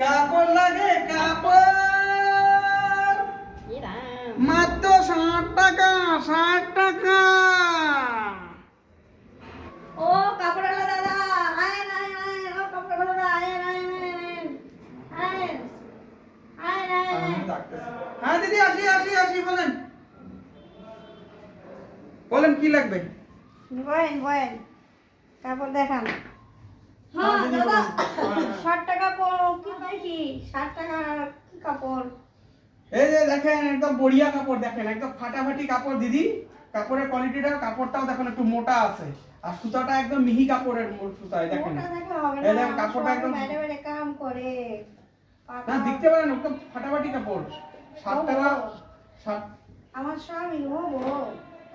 কাপড় লাগে কাপড় মাত্র 60 টাকা 60 টাকা। ও কাপড়ওয়ালা দাদা আয়েন আয়েন আয়েন, ও কাপড়ওয়ালা দাদা আয়েন আয়েন আয়েন আয়েন আয়েন আয়েন। হ্যাঁ দিদি আসি আসি আসি, বলেন বলেন কি লাগবে? বয়েন বয়েন, কাপড় দেখান। হ্যাঁ দাদা 60 টাকা কি দেখি, 60 টাকা কি কাপড়? এই যে দেখেন একদম বড়িয়া কাপড়, দেখেন একদম ফাটাফাটি কাপড় দিদি। কাপড়ের কোয়ালিটিটা, কাপড়টাও দেখেন একটু মোটা আছে, আর সুতাটা একদম মিহি কাপড়ের সুতায় দেখেন। মোটা দেখলে হবে এই না, দেখেন কাপড়টা একদম, বাইরে বাইরে কাম করে। না দেখতে পারেন একদম ফাটাফাটি কাপড়। 60 টাকা 60। আমার স্বামী হবো।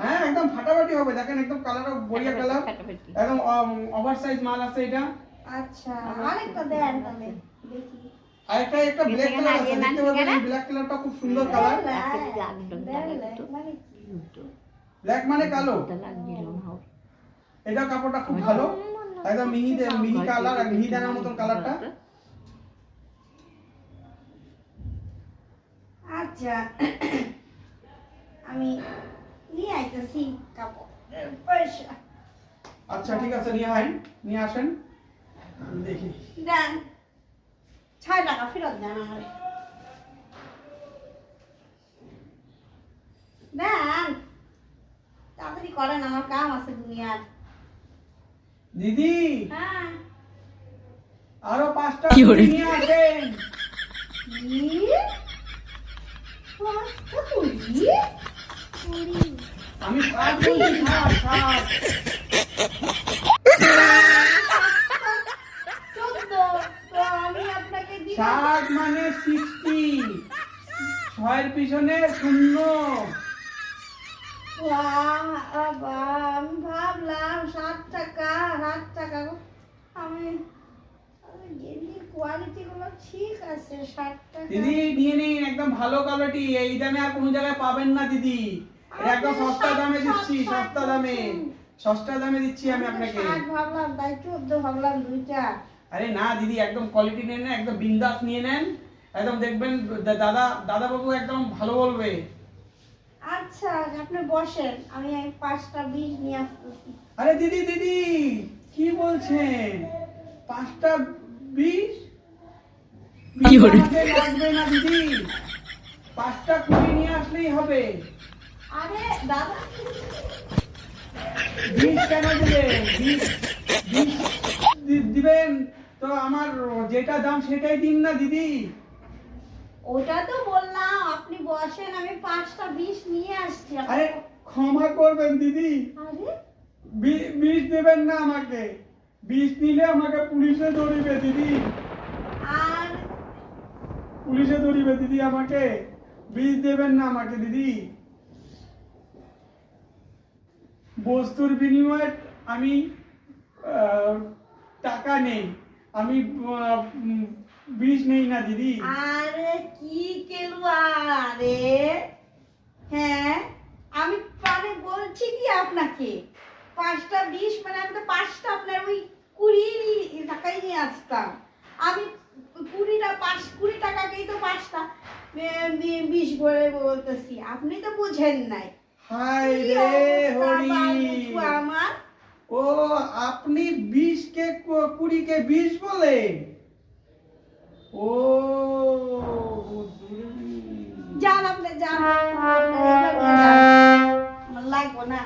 হ্যাঁ একদম ফাটাফাটি হবে, দেখেন একদম কালারও বড়িয়া কালার, একদম ওভারসাইজ মাল আছে এটা। আচ্ছা আরেকটা দেন তাহলে দেখি। আরেকটা একটা ব্ল্যাক কালার আছে, দেখতে পাবেন এই ব্ল্যাক কালারটা খুব সুন্দর কালার। ব্ল্যাক মানে কালো, এটা কাপড়টা খুব ভালো, একদম মিহি মিহি কালার, আর মিহি দানার মতন কালারটা। আচ্ছা আমি নিয়ে আইতেছি কাপড় পয়সা। আচ্ছা ঠিক আছে, নিয়ে আসেন দেখি। দেন 6 টাকা ফেরত দেন আমার। দেন তাড়াতাড়ি করেন, আমার কাম আছে দুনিয়ার। দিদি হ্যাঁ আরো 5টা কুড়ি নিয়ে আসেন। কি? 5টা কুড়ি? আমি 60 বলছি, 60। 14 তো আমি আপনাকে দিই। 60 মানে 60, 6 এর পিছনে শূন্য। আমি ভাবলাম 7 টাকা 7 টাকা। আমি গেঞ্জির কোয়ালিটি গুলো ঠিক আছে, 7 টাকা। দিদি নিয়ে নিন, একদম ভালো কোয়ালিটি, এই দামে আর কোনো জায়গায় পাবেন না দিদি। এটা একদম সস্তা দামে দিচ্ছি, সস্তা দামে দিচ্ছি আমি আপনাকে। 7 ভাবলাম, তাই 14 ভাবলাম দুইটা। আরে না দিদি, একদম কোয়ালিটি নেন না, একদম বিন্দাস নিয়ে নেন, একদম দেখবেন দাদা বাবু একদম ভালো বলবে। আচ্ছা আপনি বসেন, আমি 5টা 20 নিয়ে আসতেছি। আরে দিদি দিদি কি বলছেন, 5টা 20? আমাকে লাগবে না দিদি, 5টা কুড়ি নিয়ে আসলেই হবে। আরে দাদা 20 কেন দিবেন? 20 দিবেন তো আমার যেটা দাম সেটাই দিন না দিদি। ওটা তো বললাম, আপনি বসেন, আমি 5টা 20 নিয়ে আসছি। আরে ক্ষমা করবেন দিদি, আরে 20 দেবেন না আমাকে, 20 নিলে আমাকে পুলিশে ধরিবে দিদি, আর পুলিশে ধরিবে দিদি আমাকে, 20 দেবেন না আমাকে দিদি। বস্তুর বিনিময়ে আমি টাকা নেই, আমি 20 নেই না দিদি। আরে কি কেলুয়া রে, হ্যাঁ আমি মানে বলছি কি আপনাকে 5টা 20 মানে আমি তো 5টা আপনার ওই 20 টাকাই নিয়ে আসতাম। আমি 20 টাকাকেই তো 5টা 20 বলে বলতেছি, আপনি তো বুঝেন নাই। হায় কি রে অবস্থা হরি, বাবু আমার। ও আপনি 20 কে 20 কে 20 বলে, ও যান আপনি যান, আমার লাগবো না।